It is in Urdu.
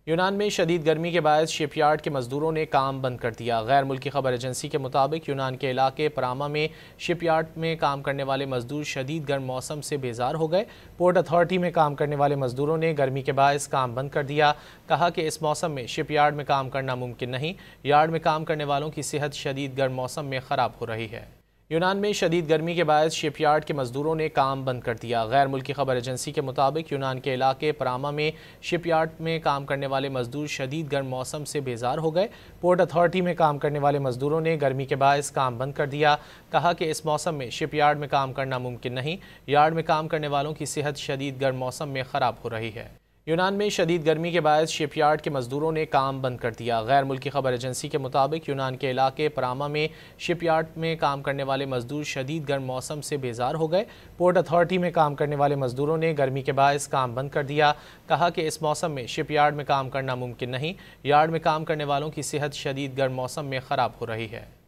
یونان میں شدید گرمی کے باعث شپ یارڈ کے مزدوروں نے کام بند کر دیا۔ غیر ملکی خبر ایجنسی کے مطابق یونان کے علاقے پراما میں شپ یارڈ میں کام کرنے والے مزدور شدید گرم موسم سے بیزار ہو گئے۔ پورٹ اتھارٹی میں کام کرنے والے مزدوروں نے گرمی کے باعث کام بند کر دیا۔ کہا کہ اس موسم میں شپ یارڈ میں کام کرنا ممکن نہیں۔ یارڈ میں کام کرنے والوں کی صحت شدید گرم موسم میں خراب ہو رہی ہے۔ یونان میں شدید گرمی کے باعث شپ یارڈ کے مزدوروں نے کام بند کر دیا۔ غیر ملکی خبر ایجنسی کے مطابق یونان کے علاقے پراما میں شپ یارڈ میں کام کرنے والے مزدور شدید گرم موسم سے بیزار ہو گئے۔ پورٹ اتھارٹی میں کام کرنے والے مزدوروں نے گرمی کے باعث کام بند کر دیا۔ کہا کہ اس موسم میں شپ یارڈ میں کام کرنا ممکن نہیں۔ یارڈ میں کام کرنے والوں کی صحت شدید گرم موسم میں خراب ہو رہی ہے۔ یونان میں شدید گرمی کے باعث شپ یارڈ کے مزدوروں نے کام بند کر دیا۔ غیر ملکی خبر ایجنسی کے مطابق یونان کے علاقے پراما میں شپ یارڈ میں کام کرنے والے مزدور شدید گرم موسم سے بیزار ہو گئے۔ پورٹ اتھارٹی میں کام کرنے والے مزدوروں نے گرمی کے باعث کام بند کر دیا۔ کہا کہ اس موسم میں شپ یارڈ میں کام کرنا ممکن نہیں۔ یارڈ میں کام کرنے والوں کی صحت شدید گرم موسم میں خراب ہو رہی ہے۔